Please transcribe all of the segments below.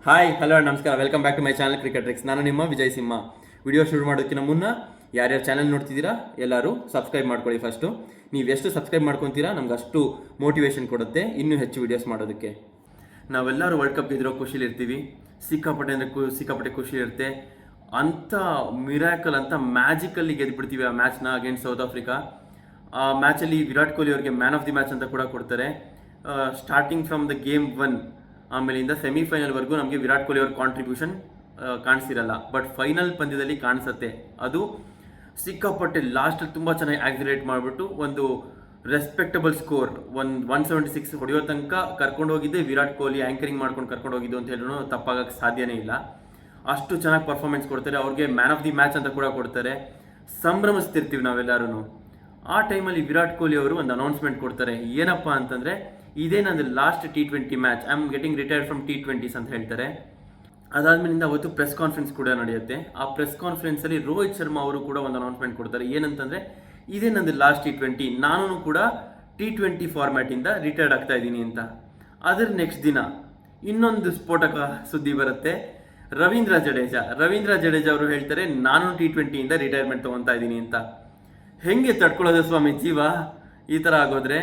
Hi hello ನಮಸ್ಕಾರ, welcome back to my channel Cricket Tricks. ನಾನು ನಿಮ್ಮ ವಿಜಯ್ ಸಿಂಹ. ವಿಡಿಯೋ ಶುರು ಮಾಡೋದಕ್ಕಿಂತ ಮುನ್ನ ಯಾರ್ಯಾರು ಚಾನಲ್ ನೋಡ್ತಿದ್ದೀರಾ ಎಲ್ಲರೂ ಸಬ್ಸ್ಕ್ರೈಬ್ ಮಾಡ್ಕೊಳ್ಳಿ. ಫಸ್ಟು ನೀವು ಎಷ್ಟು ಸಬ್ಸ್ಕ್ರೈಬ್ ಮಾಡ್ಕೊತೀರಾ ನಮ್ಗೆ ಅಷ್ಟು ಮೋಟಿವೇಶನ್ ಕೊಡುತ್ತೆ ಇನ್ನೂ ಹೆಚ್ಚು ವೀಡಿಯೋಸ್ ಮಾಡೋದಕ್ಕೆ. ನಾವೆಲ್ಲರೂ ವರ್ಲ್ಡ್ ಕಪ್ ಗೆದ್ದಿರೋ ಖುಷಿಲಿರ್ತೀವಿ, ಸಿಕ್ಕಾಪಟ್ಟೆ ಅಂದರೆ ಸಿಕ್ಕಾಪಟ್ಟೆ ಖುಷಿ ಇರುತ್ತೆ. ಅಂಥ ಮಿರಾಕಲ್ ಅಂತ ಮ್ಯಾಜಿಕಲ್ಲಿ ಗೆದ್ದುಬಿಡ್ತೀವಿ ಆ ಮ್ಯಾಚ್ನ ಅಗೇನ್ಸ್ಟ್ ಸೌತ್ ಆಫ್ರಿಕಾ. ಆ ಮ್ಯಾಚಲ್ಲಿ ವಿರಾಟ್ ಕೊಹ್ಲಿ ಅವರಿಗೆ ಮ್ಯಾನ್ ಆಫ್ ದಿ ಮ್ಯಾಚ್ ಅಂತ ಕೂಡ ಕೊಡ್ತಾರೆ. ಸ್ಟಾರ್ಟಿಂಗ್ ಫ್ರಮ್ ದ ಗೇಮ್ 1 ಆಮೇಲಿಂದ ಸೆಮಿಫೈನಲ್ವರೆಗೂ ನಮಗೆ ವಿರಾಟ್ ಕೊಹ್ಲಿ ಅವ್ರ ಕಾಂಟ್ರಿಬ್ಯೂಷನ್ ಕಾಣಿಸಿರಲ್ಲ, ಬಟ್ ಫೈನಲ್ ಪಂದ್ಯದಲ್ಲಿ ಕಾಣಿಸುತ್ತೆ. ಅದು ಸಿಕ್ಕಾಪಟ್ಟೆ ಲಾಸ್ಟಲ್ಲಿ ತುಂಬ ಚೆನ್ನಾಗಿ ಆಕ್ಸಿಲೇಟ್ ಮಾಡಿಬಿಟ್ಟು ಒಂದು ರೆಸ್ಪೆಕ್ಟಬಲ್ ಸ್ಕೋರ್ 176 ಹೊಡೆಯೋ ತನಕ ಕರ್ಕೊಂಡು ಹೋಗಿದ್ದೆ ವಿರಾಟ್ ಕೊಹ್ಲಿ. ಆ್ಯಂಕರಿಂಗ್ ಮಾಡ್ಕೊಂಡು ಕರ್ಕೊಂಡು ಹೋಗಿದ್ದು ಅಂತ ಹೇಳಿದ್ರು ತಪ್ಪಾಗಕ್ಕೆ ಸಾಧ್ಯನೇ ಇಲ್ಲ. ಅಷ್ಟು ಚೆನ್ನಾಗಿ ಪರ್ಫಾರ್ಮೆನ್ಸ್ ಕೊಡ್ತಾರೆ. ಅವ್ರಿಗೆ ಮ್ಯಾನ್ ಆಫ್ ದಿ ಮ್ಯಾಚ್ ಅಂತ ಕೂಡ ಕೊಡ್ತಾರೆ. ಸಂಭ್ರಮಿಸ್ತಿರ್ತೀವಿ ನಾವೆಲ್ಲರೂ. ಆ ಟೈಮಲ್ಲಿ ವಿರಾಟ್ ಕೊಹ್ಲಿ ಅವರು ಒಂದು ಅನೌನ್ಸ್ಮೆಂಟ್ ಕೊಡ್ತಾರೆ. ಏನಪ್ಪ ಅಂತಂದರೆ, ಇದೇ ನಂದು last T20 match, I am getting retired from T20s ಅಂತ ಹೇಳ್ತಾರೆ. ಅದಾದ್ಮೇಲಿಂದ ಅವತ್ತು ಪ್ರೆಸ್ ಕಾನ್ಫರೆನ್ಸ್ ಕೂಡ ನಡೆಯುತ್ತೆ. ಆ ಪ್ರೆಸ್ ಕಾನ್ಫರೆನ್ಸಲ್ಲಿ ರೋಹಿತ್ ಶರ್ಮಾ ಅವರು ಕೂಡ ಒಂದು ಅನೌನ್ಸ್ಮೆಂಟ್ ಕೊಡ್ತಾರೆ. ಏನಂತಂದರೆ, ಇದೇ ನಂದು ಲಾಸ್ಟ್ T20, ನಾನು ಕೂಡ T20 ಫಾರ್ಮ್ಯಾಟಿಂದ ರಿಟೈರ್ಡ್ ಆಗ್ತಾ ಇದ್ದೀನಿ ಅಂತ. ಅದರ ನೆಕ್ಸ್ಟ್ ದಿನ ಇನ್ನೊಂದು ಸ್ಫೋಟಕ ಸುದ್ದಿ ಬರುತ್ತೆ. ರವೀಂದ್ರ ಜಡೇಜಾ ಅವರು ಹೇಳ್ತಾರೆ, ನಾನು T20ಇಂದ ರಿಟೈರ್ಮೆಂಟ್ ತೊಗೊತಾ ಇದ್ದೀನಿ ಅಂತ. ಹೆಂಗೆ ತಡ್ಕೊಳ್ಳೋದು ಸ್ವಾಮಿ ಜೀವ ಈ ಥರ ಆಗೋದ್ರೆ?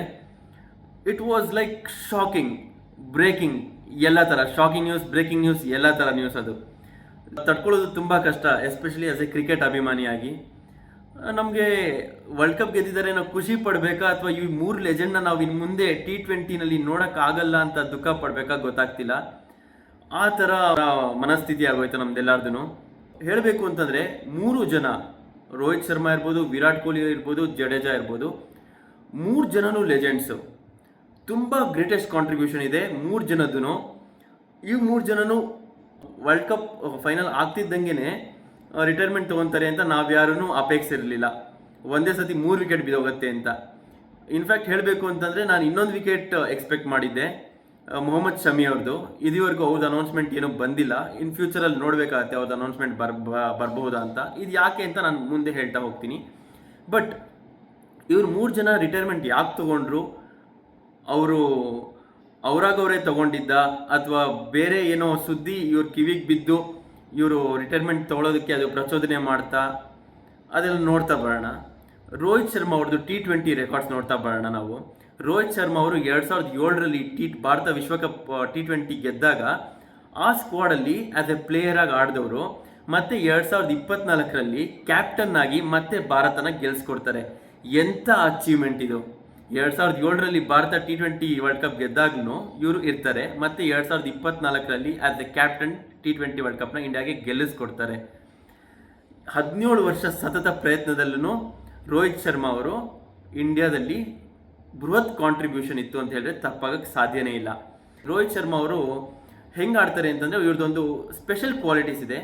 It was like shocking, breaking, ಎಲ್ಲ ಥರ ಶಾಕಿಂಗ್ ನ್ಯೂಸ್, ಬ್ರೇಕಿಂಗ್ ನ್ಯೂಸ್, ಎಲ್ಲ ಥರ ನ್ಯೂಸ್. ಅದು ತಡ್ಕೊಳ್ಳೋದು ತುಂಬ ಕಷ್ಟ, ಎಸ್ಪೆಷಲಿ ಆಸ್ ಎ ಕ್ರಿಕೆಟ್ ಅಭಿಮಾನಿಯಾಗಿ. ನಮಗೆ ವರ್ಲ್ಡ್ ಕಪ್ ಗೆದ್ದಿದ್ದಾರೆ ನಾವು ಖುಷಿ ಪಡಬೇಕಾ, ಅಥವಾ ಈ 3 ಲೆಜೆಂಡ್ನ ನಾವು ಇನ್ನು ಮುಂದೆ T20ನಲ್ಲಿ ನೋಡೋಕ್ಕಾಗಲ್ಲ ಅಂತ ದುಃಖ ಪಡಬೇಕಾ ಗೊತ್ತಾಗ್ತಿಲ್ಲ. ಆ ಥರ ಮನಸ್ಥಿತಿ ಆಗೋಯ್ತು ನಮ್ದೆಲ್ಲರದು. ಹೇಳಬೇಕು ಅಂತಂದರೆ 3 ಜನ, ರೋಹಿತ್ ಶರ್ಮಾ ಇರ್ಬೋದು, ವಿರಾಟ್ ಕೊಹ್ಲಿ ಇರ್ಬೋದು, ಜಡೇಜಾ ಇರ್ಬೋದು, 3 ಜನನೂ ಲೆಜೆಂಡ್ಸು. ತುಂಬ ಗ್ರೇಟೆಸ್ಟ್ ಕಾಂಟ್ರಿಬ್ಯೂಷನ್ ಇದೆ 3 ಜನದ್ದು. ಈ 3 ಜನನು ವರ್ಲ್ಡ್ ಕಪ್ ಫೈನಲ್ ಆಗ್ತಿದ್ದಂಗೆ ರಿಟೈರ್ಮೆಂಟ್ ತೊಗೊತಾರೆ ಅಂತ ನಾವ್ಯಾರೂ ಅಪೇಕ್ಷಿರಲಿಲ್ಲ. ಒಂದೇ ಸತಿ 3 ವಿಕೆಟ್ ಬಿದ್ದೋಗುತ್ತೆ ಅಂತ. ಇನ್ಫ್ಯಾಕ್ಟ್ ಹೇಳಬೇಕು ಅಂತಂದರೆ, ನಾನು ಇನ್ನೊಂದು ವಿಕೆಟ್ ಎಕ್ಸ್ಪೆಕ್ಟ್ ಮಾಡಿದ್ದೆ, ಮೊಹಮ್ಮದ್ ಶಮಿ ಅವ್ರದ್ದು. ಇದುವರೆಗೂ ಅವ್ರದ್ದು ಅನೌನ್ಸ್ಮೆಂಟ್ ಏನೂ ಬಂದಿಲ್ಲ. ಇನ್ ಫ್ಯೂಚರಲ್ಲಿ ನೋಡಬೇಕಾಗತ್ತೆ ಅವ್ರದ್ದು ಅನೌನ್ಸ್ಮೆಂಟ್ ಬರ್ಬಹುದಾ ಅಂತ. ಇದು ಯಾಕೆ ಅಂತ ನಾನು ಮುಂದೆ ಹೇಳ್ತಾ ಹೋಗ್ತೀನಿ. ಬಟ್ ಇವ್ರು 3 ಜನ ರಿಟೈರ್ಮೆಂಟ್ ಯಾಕೆ ತೊಗೊಂಡ್ರು? ಅವರಾಗವರೇ ತಗೊಂಡಿದ್ದ, ಅಥವಾ ಬೇರೆ ಏನೋ ಸುದ್ದಿ ಇವ್ರ ಕಿವಿಗೆ ಬಿದ್ದು ಇವರು ರಿಟೈರ್ಮೆಂಟ್ ತೊಗೊಳೋದಕ್ಕೆ ಅದು ಪ್ರಚೋದನೆ ಮಾಡ್ತಾ, ಅದೆಲ್ಲ ನೋಡ್ತಾ ಬರೋಣ. ರೋಹಿತ್ ಶರ್ಮಾ ಅವ್ರದ್ದು T20 ರೆಕಾರ್ಡ್ಸ್ ನೋಡ್ತಾ ಬರೋಣ ನಾವು. ರೋಹಿತ್ ಶರ್ಮಾ ಅವರು 2007ರಲ್ಲಿ ಭಾರತ ವಿಶ್ವಕಪ್ T20 ಗೆದ್ದಾಗ ಆ ಸ್ಕ್ವಾಡಲ್ಲಿ ಆಸ್ ಎ ಪ್ಲೇಯರ್ ಆಗಿ ಆಡಿದವರು. ಮತ್ತೆ 2024ರಲ್ಲಿ ಕ್ಯಾಪ್ಟನ್ ಆಗಿ ಮತ್ತೆ ಭಾರತನ ಗೆಲ್ಸ್ಕೊಡ್ತಾರೆ. ಎಂಥ ಅಚೀವ್ಮೆಂಟ್ ಇದು! 2007ರಲ್ಲಿ ಭಾರತ T20 ವರ್ಲ್ಡ್ ಕಪ್ ಗೆದ್ದಾಗ್ಲೂ ಇವರು ಇರ್ತಾರೆ. ಮತ್ತೆ 2024ರಲ್ಲಿ as a captain T20 world ಕಪ್ನ ಇಂಡಿಯಾಗೆ ಗೆಲ್ಲಿಸ್ಕೊಡ್ತಾರೆ. 17 ವರ್ಷ ಸತತ ಪ್ರಯತ್ನದಲ್ಲೂ ರೋಹಿತ್ ಶರ್ಮಾ ಅವರು ಇಂಡಿಯಾದಲ್ಲಿ ಬೃಹತ್ ಕಾಂಟ್ರಿಬ್ಯೂಷನ್ ಇತ್ತು ಅಂತ ಹೇಳಿದ್ರೆ ತಪ್ಪಾಗಕ್ಕೆ ಸಾಧ್ಯನೇ ಇಲ್ಲ. ರೋಹಿತ್ ಶರ್ಮಾ ಅವರು ಹೆಂಗೆ ಆಡ್ತಾರೆ ಅಂತಂದರೆ, ಇವ್ರದ್ದೊಂದು ಸ್ಪೆಷಲ್ ಕ್ವಾಲಿಟೀಸ್ ಇದೆ,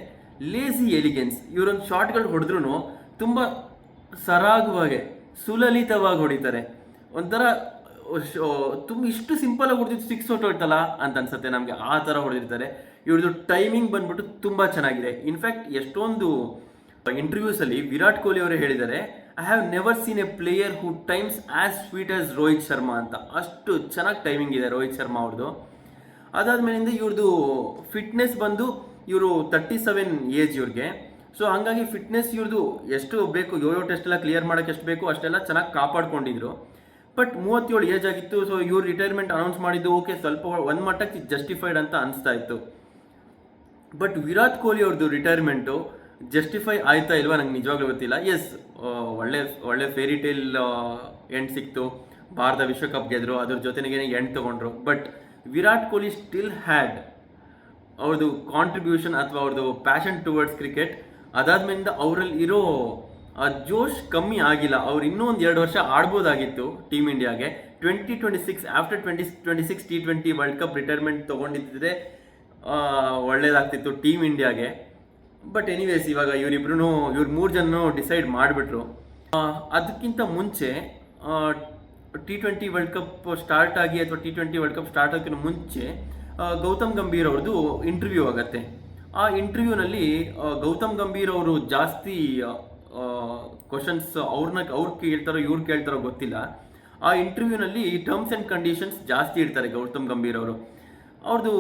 ಲೇಸಿ ಎಲಿಗೆನ್ಸ್. ಇವರೊಂದು ಶಾಟ್ಗಳು ಹೊಡೆದ್ರೂ ತುಂಬ ಸರಾಗವಾಗಿ, ಸುಲಲಿತವಾಗಿ ಹೊಡಿತಾರೆ. ಒಂಥರ ತುಂಬ ಇಷ್ಟು ಸಿಂಪಲಾಗಿ ಹೊಡೆದಿದ್ದು 6 ಹೊಟ್ಟೋಯ್ತಲ್ಲ ಅಂತ ಅನ್ಸುತ್ತೆ ನಮಗೆ, ಆ ಥರ ಹೊಡೆದಿರ್ತಾರೆ. ಇವ್ರದ್ದು ಟೈಮಿಂಗ್ ಬಂದ್ಬಿಟ್ಟು ತುಂಬ ಚೆನ್ನಾಗಿದೆ. ಇನ್ಫ್ಯಾಕ್ಟ್ ಎಷ್ಟೊಂದು ಇಂಟರ್ವ್ಯೂಸಲ್ಲಿ ವಿರಾಟ್ ಕೊಹ್ಲಿ ಅವರೇ ಹೇಳಿದ್ದಾರೆ, I have never seen A player who times as sweet as Rohit Sharma ಅಂತ. ಅಷ್ಟು ಚೆನ್ನಾಗಿ ಟೈಮಿಂಗ್ ಇದೆ ರೋಹಿತ್ ಶರ್ಮಾ ಅವ್ರದ್ದು. ಅದಾದ್ಮೇಲಿಂದ ಇವ್ರದ್ದು ಫಿಟ್ನೆಸ್ ಬಂದು, ಇವರು 37 ಏಜ್ ಇವ್ರಿಗೆ. ಸೊ ಹಾಗಾಗಿ ಫಿಟ್ನೆಸ್ ಇವ್ರದ್ದು ಎಷ್ಟು ಬೇಕು, ಯೋಯೋ ಟೆಸ್ಟ್ ಎಲ್ಲ ಕ್ಲಿಯರ್ ಮಾಡೋಕ್ಕೆ ಎಷ್ಟು ಬೇಕು ಅಷ್ಟೆಲ್ಲ ಚೆನ್ನಾಗಿ ಕಾಪಾಡ್ಕೊಂಡಿದ್ರು. ಬಟ್ 37 ಏಜ್ ಆಗಿತ್ತು. ಸೊ ಇವ್ರು ರಿಟೈರ್ಮೆಂಟ್ ಅನೌನ್ಸ್ ಮಾಡಿದ್ದು ಓಕೆ, ಸ್ವಲ್ಪ ಒಂದು ಮಟ್ಟಕ್ಕೆ ಜಸ್ಟಿಫೈಡ್ ಅಂತ ಅನಿಸ್ತಾ ಇತ್ತು. ಬಟ್ ವಿರಾಟ್ ಕೊಹ್ಲಿ ಅವ್ರದ್ದು ರಿಟೈರ್ಮೆಂಟು ಜಸ್ಟಿಫೈ ಆಯ್ತಾ ಇಲ್ವಾ ನಂಗೆ ನಿಜವಾಗ್ಲೂ ಗೊತ್ತಿಲ್ಲ. ಎಸ್, ಒಳ್ಳೆ ಫೇರಿ ಟೇಲ್ ಎಂಡ್ ಸಿಕ್ತು, ಭಾರತ ವಿಶ್ವಕಪ್ ಗೆದ್ರು, ಅದ್ರ ಜೊತೆಗೆ ಎಂಡ್ ತೊಗೊಂಡ್ರು. But Virat Kohli still had ಅವ್ರದ್ದು ಕಾಂಟ್ರಿಬ್ಯೂಷನ್ ಅಥವಾ ಅವ್ರದ್ದು ಪ್ಯಾಷನ್ ಟುವರ್ಡ್ಸ್ ಕ್ರಿಕೆಟ್. ಅದಾದ್ಮೇಲಿಂದ ಅವರಲ್ಲಿ ಇರೋ ಜೋಶ್ ಕಮ್ಮಿ ಆಗಿಲ್ಲ. ಅವ್ರು ಇನ್ನೂ ಒಂದು 2 ವರ್ಷ ಆಡ್ಬೋದಾಗಿತ್ತು ಟೀಮ್ ಇಂಡಿಯಾಗೆ. 2026 after 2026 T20 world cup retirement ತೊಗೊಂಡಿದ್ದರೆ ಒಳ್ಳೇದಾಗ್ತಿತ್ತು ಟೀಮ್ ಇಂಡಿಯಾಗೆ. ಬಟ್ ಎನಿವೇಸ್, ಇವಾಗ ಇವ್ರು 3 ಜನನು ಡಿಸೈಡ್ ಮಾಡಿಬಿಟ್ರು. ಅದಕ್ಕಿಂತ ಮುಂಚೆ T20 ವರ್ಲ್ಡ್ ಕಪ್ ಸ್ಟಾರ್ಟ್ ಆಗಿ, ಅಥವಾ T20 ವರ್ಲ್ಡ್ ಕಪ್ ಸ್ಟಾರ್ಟ್ ಆಗೋಕ್ಕಿಂತ ಮುಂಚೆ ಗೌತಮ್ ಗಂಭೀರ್ ಅವ್ರದ್ದು ಇಂಟರ್ವ್ಯೂ ಆಗುತ್ತೆ. ಆ ಇಂಟರ್ವ್ಯೂನಲ್ಲಿ ಗೌತಮ್ ಗಂಭೀರ್ ಅವರು ಜಾಸ್ತಿ ಕ್ವಶನ್ಸ್ ಅವ್ರು ಕೇಳ್ತಾರೋ ಇವ್ರು ಕೇಳ್ತಾರೋ ಗೊತ್ತಿಲ್ಲ. ಆ ಇಂಟರ್ವ್ಯೂನಲ್ಲಿ ಟರ್ಮ್ಸ್ ಆ್ಯಂಡ್ ಕಂಡೀಷನ್ಸ್ ಜಾಸ್ತಿ ಇಡ್ತಾರೆ ಗೌತಮ್ ಗಂಭೀರ್ ಅವರು. ಅವ್ರದ್ದು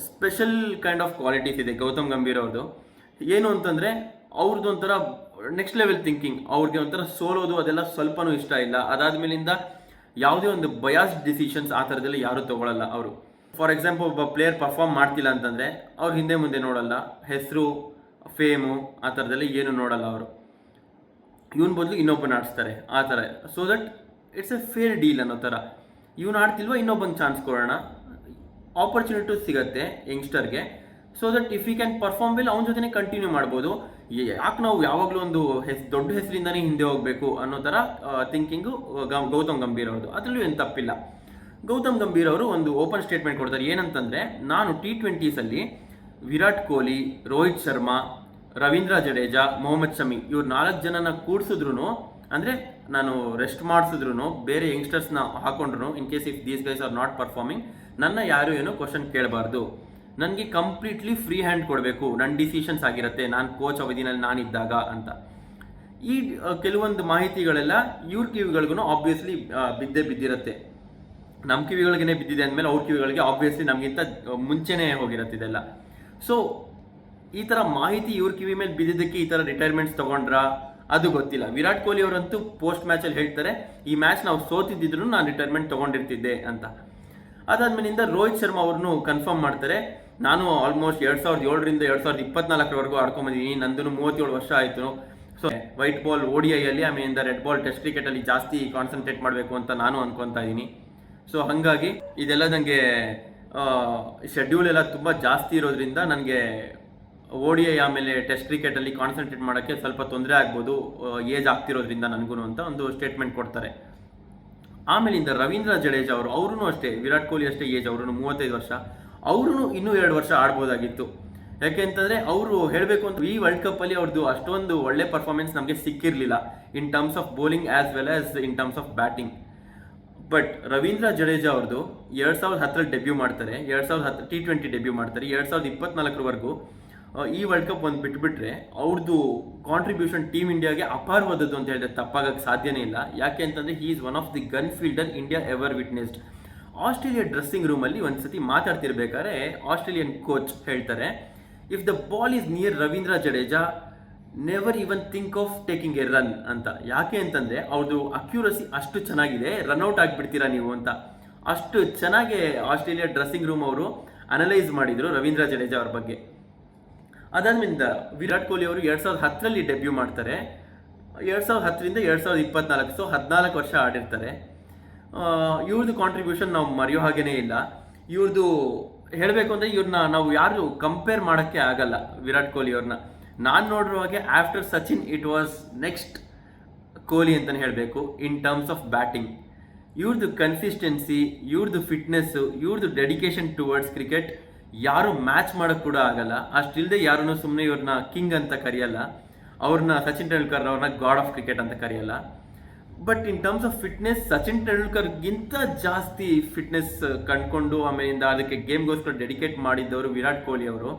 ಸ್ಪೆಷಲ್ ಕೈಂಡ್ ಆಫ್ ಕ್ವಾಲಿಟೀಸ್ ಇದೆ ಗೌತಮ್ ಗಂಭೀರ್ ಅವ್ರದ್ದು. ಏನು ಅಂತಂದರೆ ಅವ್ರದ್ದು ಒಂಥರ ನೆಕ್ಸ್ಟ್ ಲೆವೆಲ್ ಥಿಂಕಿಂಗ್. ಅವ್ರಿಗೆ ಒಂಥರ ಸೋಲೋದು ಅದೆಲ್ಲ ಸ್ವಲ್ಪನೂ ಇಷ್ಟ ಇಲ್ಲ. ಅದಾದ್ಮೇಲಿಂದ ಯಾವುದೇ ಒಂದು ಬಯಾಸ್ಡ್ ಡಿಸಿಷನ್ಸ್ ಆ ಥರದ್ದೆಲ್ಲ ಯಾರೂ ತೊಗೊಳಲ್ಲ ಅವರು. ಫಾರ್ ಎಕ್ಸಾಂಪಲ್ ಒಬ್ಬ ಪ್ಲೇಯರ್ ಪರ್ಫಾರ್ಮ್ ಮಾಡ್ತಿಲ್ಲ ಅಂತಂದರೆ ಅವ್ರು ಹಿಂದೆ ಮುಂದೆ ನೋಡಲ್ಲ, ಹೆಸರು ಫೇಮು ಆ ಥರದ್ದೆಲ್ಲ ಏನು ನೋಡಲ್ಲ ಅವರು. ಇವನ್ ಬದಲು ಇನ್ನೊಬ್ಬನ ಆಡಿಸ್ತಾರೆ ಆ ಥರ. So that it's a fair deal ಅನ್ನೋ ಥರ. ಇವನು ಆಡ್ತಿಲ್ವಾ, ಇನ್ನೊಬ್ಬಂಗೆ ಚಾನ್ಸ್ ಕೊಡೋಣ, ಆಪರ್ಚುನಿಟಿ ಸಿಗುತ್ತೆ ಯಂಗ್ಸ್ಟರ್ಗೆ. So that if you can perform well ಅವನ ಜೊತೆ ಕಂಟಿನ್ಯೂ ಮಾಡ್ಬೋದು. ಯಾಕೆ ನಾವು ಯಾವಾಗಲೂ ಒಂದು ದೊಡ್ಡ ಹೆಸರಿಂದನೇ ಹಿಂದೆ ಹೋಗಬೇಕು ಅನ್ನೋ ಥರ ಥಿಂಕಿಂಗು ಗೌತಮ್ ಗಂಭೀರ್ ಅವ್ರದ್ದು. ಅದರಲ್ಲೂ ಏನು ತಪ್ಪಿಲ್ಲ. ಗೌತಮ್ ಗಂಭೀರ್ ಅವರು ಒಂದು ಓಪನ್ ಸ್ಟೇಟ್ಮೆಂಟ್ ಕೊಡ್ತಾರೆ. ಏನಂತಂದರೆ, ನಾನು T20ಸಲ್ಲಿ ವಿರಾಟ್ ಕೊಹ್ಲಿ, ರೋಹಿತ್ ಶರ್ಮಾ, ರವೀಂದ್ರ ಜಡೇಜಾ, ಮೊಹಮ್ಮದ್ ಶಮಿ ಇವ್ರು 4 ಜನನ ಕೂಡಿಸಿದ್ರು, ಅಂದರೆ ನಾನು ರೆಸ್ಟ್ ಮಾಡಿಸಿದ್ರು, ಬೇರೆ ಯಂಗ್ಸ್ಟರ್ಸ್ನ ಹಾಕೊಂಡ್ರು, in case if these guys are not performing, ನನ್ನ ಯಾರು ಏನೋ ಕ್ವಶನ್ ಕೇಳಬಾರ್ದು. ನನಗೆ ಕಂಪ್ಲೀಟ್ಲಿ ಫ್ರೀ ಹ್ಯಾಂಡ್ ಕೊಡಬೇಕು, ನನ್ನ ಡಿಸಿಷನ್ಸ್ ಆಗಿರುತ್ತೆ ನಾನು ಕೋಚ್ ಅವಧಿನಲ್ಲಿ ನಾನಿದ್ದಾಗ ಅಂತ. ಈ ಕೆಲವೊಂದು ಮಾಹಿತಿಗಳೆಲ್ಲ ಇವ್ರ ಕಿವಿಗಳಿಗೂ ಆಬ್ವಿಯಸ್ಲಿ ಬಿದ್ದಿರುತ್ತೆ. ನಮ್ಮ ಕಿವಿಗಳಿಗೇ ಬಿದ್ದಿದೆ ಅಂದಮೇಲೆ ಅವ್ರ ಕಿವಿಗಳಿಗೆ ಆಬ್ವಿಯಸ್ಲಿ ನಮಗಿಂತ ಮುಂಚೆನೇ ಹೋಗಿರುತ್ತೆ ಇದೆಲ್ಲ. ಸೊ ಈ ಥರ ಮಾಹಿತಿ ಇವ್ರ ಕಿವಿ ಮೇಲೆ ಬಿದ್ದಿದ್ದಕ್ಕೆ ಈ ಥರ ರಿಟೈರ್ಮೆಂಟ್ಸ್ ತೊಗೊಂಡ್ರಾ ಅದು ಗೊತ್ತಿಲ್ಲ. ವಿರಾಟ್ ಕೊಹ್ಲಿ ಅವರಂತೂ ಪೋಸ್ಟ್ ಮ್ಯಾಚಲ್ಲಿ ಹೇಳ್ತಾರೆ, ಈ ಮ್ಯಾಚ್ ನಾವು ಸೋತಿದ್ದಿದ್ರು ನಾನು ರಿಟೈರ್ಮೆಂಟ್ ತೊಗೊಂಡಿರ್ತಿದ್ದೆ ಅಂತ. ಅದಾದ್ಮೇಲಿಂದ ರೋಹಿತ್ ಶರ್ಮಾ ಅವ್ರನ್ನು ಕನ್ಫರ್ಮ್ ಮಾಡ್ತಾರೆ, ನಾನು ಆಲ್ಮೋಸ್ಟ್ 2007ರಿಂದ 2024ವರೆಗೂ ಆಡ್ಕೊಂಬಂದಿದ್ದೀನಿ, ನಂದು 37 ವರ್ಷ ಆಯಿತು. ಸೊ ವೈಟ್ ಬಾಲ್ ODIಯಲ್ಲಿ ಆಮೇಲಿಂದ ರೆಡ್ ಬಾಲ್ ಟೆಸ್ಟ್ ಕ್ರಿಕೆಟಲ್ಲಿ ಜಾಸ್ತಿ ಕಾನ್ಸಂಟ್ರೇಟ್ ಮಾಡಬೇಕು ಅಂತ ನಾನು ಅನ್ಕೊತಾ ಇದ್ದೀನಿ. ಸೊ ಹಾಗಾಗಿ ಇದೆಲ್ಲ ನನಗೆ ಶೆಡ್ಯೂಲ್ ಎಲ್ಲ ತುಂಬ ಜಾಸ್ತಿ ಇರೋದ್ರಿಂದ ನನಗೆ ODI ಆಮೇಲೆ ಟೆಸ್ಟ್ ಕ್ರಿಕೆಟಲ್ಲಿ ಕಾನ್ಸಂಟ್ರೇಟ್ ಮಾಡೋಕ್ಕೆ ಸ್ವಲ್ಪ ತೊಂದರೆ ಆಗ್ಬೋದು ಏಜ್ ಆಗ್ತಿರೋದ್ರಿಂದ ನನಗೂ ಅಂತ ಒಂದು ಸ್ಟೇಟ್ಮೆಂಟ್ ಕೊಡ್ತಾರೆ. ಆಮೇಲಿಂದ ರವೀಂದ್ರ ಜಡೇಜಾ ಅವರು ಅಷ್ಟೇ, ವಿರಾಟ್ ಕೊಹ್ಲಿ ಅಷ್ಟೇ ಏಜ್, ಅವರು 35 ವರ್ಷ, ಅವರು ಇನ್ನೂ 2 ವರ್ಷ ಆಡ್ಬೋದಾಗಿತ್ತು. ಯಾಕೆಂತಂದರೆ ಅವರು ಹೇಳಬೇಕು ಅಂತ ಈ ವರ್ಲ್ಡ್ ಕಪ್ಪಲ್ಲಿ ಅವ್ರದ್ದು ಅಷ್ಟೊಂದು ಒಳ್ಳೆ ಪರ್ಫಾರ್ಮೆನ್ಸ್ ನಮಗೆ ಸಿಕ್ಕಿರಲಿಲ್ಲ ಇನ್ terms of bowling as well as in terms of batting. But Ravindra Jadeja ಅವ್ರದ್ದು 2010 ಡೆಬ್ಯೂ ಮಾಡ್ತಾರೆ, 2010 T20 ಡೆಬ್ಯೂ ಮಾಡ್ತಾರೆ, 2024ವರೆಗೂ ಈ ವರ್ಲ್ಡ್ ಕಪ್ ಒಂದು ಬಿಟ್ಬಿಟ್ರೆ ಅವ್ರದ್ದು ಕಾಂಟ್ರಿಬ್ಯೂಷನ್ ಟೀಮ್ ಇಂಡಿಯಾಗೆ ಅಪಾರವಾದದ್ದು ಅಂತ ಹೇಳಿದ್ರೆ ತಪ್ಪಾಗಕ್ಕೆ ಸಾಧ್ಯನೇ ಇಲ್ಲ. ಯಾಕೆ ಅಂತಂದರೆ he is one of the gun fielder India ever witnessed. Australia dressing ರೂಮಲ್ಲಿ ಒಂದು ಸತಿ ಮಾತಾಡ್ತಿರ್ಬೇಕಾದ್ರೆ ಆಸ್ಟ್ರೇಲಿಯನ್ ಕೋಚ್ ಹೇಳ್ತಾರೆ, if the ball is near Ravindra Jadeja never even think of taking A run ಅಂತ. ಯಾಕೆ ಅಂತಂದರೆ ಅವ್ರದ್ದು ಅಕ್ಯುರಸಿ ಅಷ್ಟು ಚೆನ್ನಾಗಿದೆ, ರನ್ಔಟ್ ಆಗಿಬಿಡ್ತೀರಾ ನೀವು ಅಂತ. ಅಷ್ಟು ಚೆನ್ನಾಗಿ ಆಸ್ಟ್ರೇಲಿಯಾ ಡ್ರೆಸ್ಸಿಂಗ್ ರೂಮ್ ಅವರು ಅನಲೈಸ್ ಮಾಡಿದರು ರವೀಂದ್ರ ಜಡೇಜಾ ಅವ್ರ ಬಗ್ಗೆ. ಅದಾದ್ಮೇಲೆ ವಿರಾಟ್ ಕೊಹ್ಲಿ ಅವರು 2010ರಲ್ಲಿ ಡೆಬ್ಯೂ ಮಾಡ್ತಾರೆ, 2010ರಿಂದ 2024, ಸೊ 14 ವರ್ಷ ಆಡಿರ್ತಾರೆ. ಇವ್ರದ್ದು ಕಾಂಟ್ರಿಬ್ಯೂಷನ್ ನಾವು ಮರೆಯೋ ಹಾಗೇನೇ ಇಲ್ಲ. ಇವ್ರದ್ದು ಹೇಳಬೇಕು ಅಂದರೆ ಇವ್ರನ್ನ ನಾವು ಯಾರು ಕಂಪೇರ್ ಮಾಡೋಕ್ಕೆ ಆಗಲ್ಲ ವಿರಾಟ್ ಕೊಹ್ಲಿ ಅವ್ರನ್ನ. ನಾನು ನೋಡಿರೋ ಹಾಗೆ after Sachin it was next Kohli ಅಂತಲೇ ಹೇಳಬೇಕು ಇನ್ ಟರ್ಮ್ಸ್ ಆಫ್ ಬ್ಯಾಟಿಂಗ್. ಇವ್ರದ್ದು ಕನ್ಸಿಸ್ಟೆನ್ಸಿ, ಇವ್ರದ್ದು ಫಿಟ್ನೆಸ್ಸು, ಇವ್ರದ್ದು ಡೆಡಿಕೇಶನ್ ಟುವರ್ಡ್ಸ್ ಕ್ರಿಕೆಟ್ ಯಾರು ಮ್ಯಾಚ್ ಮಾಡೋಕ್ಕೆ ಕೂಡ ಆಗಲ್ಲ. ಅಷ್ಟಿಲ್ಲದೆ ಯಾರೂ ಸುಮ್ಮನೆ ಇವ್ರನ್ನ ಕಿಂಗ್ ಅಂತ ಕರೆಯಲ್ಲ, ಅವ್ರನ್ನ ಸಚಿನ್ ತೆಂಡೂಲ್ಕರ್ ಅವ್ರನ್ನ ಗಾಡ್ ಆಫ್ ಕ್ರಿಕೆಟ್ ಅಂತ ಕರೆಯಲ್ಲ. But in terms of fitness Sachin ತೆಂಡೂಲ್ಕರ್ಗಿಂತ ಜಾಸ್ತಿ ಫಿಟ್ನೆಸ್ ಕಂಡುಕೊಂಡು ಆಮೇಲಿಂದ ಅದಕ್ಕೆ ಗೇಮ್ಗೋಸ್ಕರ ಡೆಡಿಕೇಟ್ ಮಾಡಿದ್ದವರು ವಿರಾಟ್ ಕೊಹ್ಲಿ ಅವರು.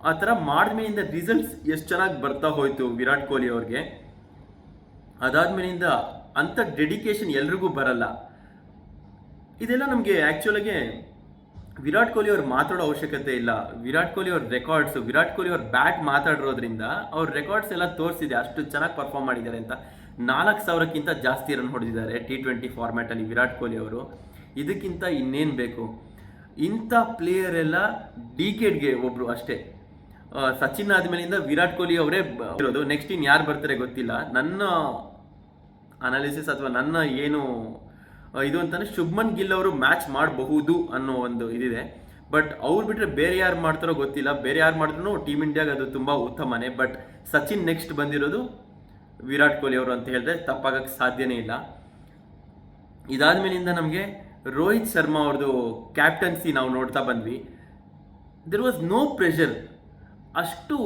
ಆ ಥರ ಮಾಡಿದ್ಮೇಲಿಂದ ರಿಸಲ್ಟ್ಸ್ ಎಷ್ಟು ಚೆನ್ನಾಗಿ ಬರ್ತಾ ಹೋಯಿತು ವಿರಾಟ್ ಕೊಹ್ಲಿ ಅವ್ರಿಗೆ. ಅದಾದ್ಮೇಲಿಂದ ಅಂಥ ಡೆಡಿಕೇಶನ್ ಎಲ್ರಿಗೂ ಬರಲ್ಲ. ಇದೆಲ್ಲ ನಮಗೆ ಆ್ಯಕ್ಚುಲಾಗೆ ವಿರಾಟ್ ಕೊಹ್ಲಿ ಅವ್ರು ಮಾತಾಡೋ ಅವಶ್ಯಕತೆ ಇಲ್ಲ. ವಿರಾಟ್ ಕೊಹ್ಲಿ ಅವ್ರ ರೆಕಾರ್ಡ್ಸು, ವಿರಾಟ್ ಕೊಹ್ಲಿ ಅವ್ರ ಬ್ಯಾಟ್ ಮಾತಾಡಿರೋದ್ರಿಂದ ಅವ್ರ ರೆಕಾರ್ಡ್ಸ್ ಎಲ್ಲ ತೋರಿಸಿದೆ ಅಷ್ಟು ಚೆನ್ನಾಗಿ ಪರ್ಫಾರ್ಮ್ ಮಾಡಿದ್ದಾರೆ ಅಂತ. 4000ಕ್ಕಿಂತ ಜಾಸ್ತಿ ರನ್ ಹೊಡೆದಿದ್ದಾರೆ T20 ಫಾರ್ಮ್ಯಾಟಲ್ಲಿ ವಿರಾಟ್ ಕೊಹ್ಲಿ ಅವರು. ಇದಕ್ಕಿಂತ ಇನ್ನೇನು ಬೇಕು? ಇಂಥ ಪ್ಲೇಯರ್ ಎಲ್ಲ ಡಿಕೆಡ್ಗೆ ಒಬ್ಬರು ಅಷ್ಟೇ. ಸಚಿನ್ ಆದಮೇಲಿಂದ ವಿರಾಟ್ ಕೊಹ್ಲಿ ಅವರೇ ಇರೋದು. ನೆಕ್ಸ್ಟ್ ಇನ್ನು ಯಾರು ಬರ್ತಾರೆ ಗೊತ್ತಿಲ್ಲ. ನನ್ನ ಅನಾಲಿಸಿಸ್ ಅಥವಾ ನನ್ನ ಏನು ಇದು ಅಂತಂದರೆ ಶುಭ್ಮನ್ ಗಿಲ್ ಅವರು ಮ್ಯಾಚ್ ಮಾಡಬಹುದು ಅನ್ನೋ ಒಂದು ಇದಿದೆ. ಬಟ್ ಅವ್ರು ಬಿಟ್ಟರೆ ಬೇರೆ ಯಾರು ಮಾಡ್ತಾರೋ ಗೊತ್ತಿಲ್ಲ. ಬೇರೆ ಯಾರು ಮಾಡಿದ್ರು ಟೀಮ್ ಇಂಡಿಯಾಗೆ ಅದು ತುಂಬ ಉತ್ತಮನೇ. ಬಟ್ ಸಚಿನ್ ನೆಕ್ಸ್ಟ್ ಬಂದಿರೋದು ವಿರಾಟ್ ಕೊಹ್ಲಿ ಅವರು ಅಂತ ಹೇಳಿದ್ರೆ ತಪ್ಪಾಗಕ್ಕೆ ಸಾಧ್ಯನೇ ಇಲ್ಲ. ಇದಾದ್ಮೇಲಿಂದ ನಮಗೆ ರೋಹಿತ್ ಶರ್ಮಾ ಅವ್ರದ್ದು ಕ್ಯಾಪ್ಟನ್ಸಿ ನಾವು ನೋಡ್ತಾ ಬಂದ್ವಿ. ದೆರ್ ವಾಸ್ ನೋ ಪ್ರೆಷರ್, ಅಷ್ಟು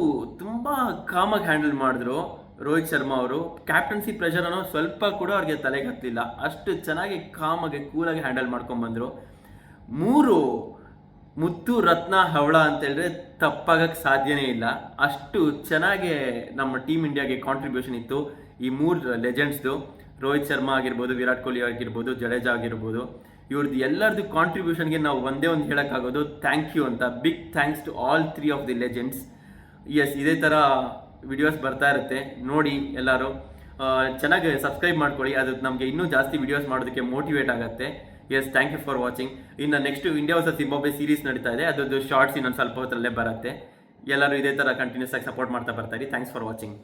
ತುಂಬ ಕಾಮಾಗಿ ಹ್ಯಾಂಡಲ್ ಮಾಡಿದ್ರು ರೋಹಿತ್ ಶರ್ಮಾ ಅವರು. ಕ್ಯಾಪ್ಟನ್ಸಿ ಪ್ರೆಷರ್ ಅನ್ನೋ ಸ್ವಲ್ಪ ಕೂಡ ಅವ್ರಿಗೆ ತಲೆಗೆ ಹತ್ತಲಿಲ್ಲ. ಅಷ್ಟು ಚೆನ್ನಾಗಿ ಕಾಮಾಗಿ ಕೂಲಾಗಿ ಹ್ಯಾಂಡಲ್ ಮಾಡ್ಕೊಂಡ್ಬಂದರು. 3 ಮುತ್ತು ರತ್ನ ಹವಳ ಅಂತ ಹೇಳಿದ್ರೆ ತಪ್ಪಾಗಕ್ಕೆ ಸಾಧ್ಯನೇ ಇಲ್ಲ. ಅಷ್ಟು ಚೆನ್ನಾಗಿ ನಮ್ಮ ಟೀಮ್ ಇಂಡಿಯಾಗೆ ಕಾಂಟ್ರಿಬ್ಯೂಷನ್ ಇತ್ತು ಈ 3 ಲೆಜೆಂಡ್ಸ್ದು. ರೋಹಿತ್ ಶರ್ಮಾ ಆಗಿರ್ಬೋದು, ವಿರಾಟ್ ಕೊಹ್ಲಿ ಆಗಿರ್ಬೋದು, ಜಡೇಜಾ ಆಗಿರ್ಬೋದು. ಇವ್ರದ್ದು ಎಲ್ಲರದ್ದು ಕಾಂಟ್ರಿಬ್ಯೂಷನ್ಗೆ ನಾವು ಒಂದೇ ಒಂದು ಹೇಳೋಕ್ಕಾಗೋದು ಥ್ಯಾಂಕ್ ಯು ಅಂತ. Big thanks to all 3 of the legends. Yes, ಇದೇ ಥರ ವಿಡಿಯೋಸ್ ಬರ್ತಾ ಇರುತ್ತೆ, ನೋಡಿ ಎಲ್ಲರೂ ಚೆನ್ನಾಗಿ ಸಬ್ಸ್ಕ್ರೈಬ್ ಮಾಡ್ಕೊಳ್ಳಿ. ಅದು ನಮಗೆ ಇನ್ನೂ ಜಾಸ್ತಿ ವಿಡಿಯೋಸ್ ಮಾಡೋದಕ್ಕೆ ಮೋಟಿವೇಟ್ ಆಗುತ್ತೆ. Yes, thank you for watching. ಇನ್ನು next India versus Zimbabwe series ನಡೀತಾ ಇದೆ, ಅದರದ್ದು ಶಾರ್ಟ್ಸ್ ಇನ್ನೊಂದು ಸ್ವಲ್ಪ ಹೊತ್ತಲ್ಲೇ ಬರುತ್ತೆ. ಎಲ್ಲರೂ ಇದೇ ಥರ ಕಂಟಿನ್ಯೂಸ್ ಆಗಿ ಸಪೋರ್ಟ್ ಮಾಡ್ತಾ ಬರ್ತಾರೆ. Thanks for watching.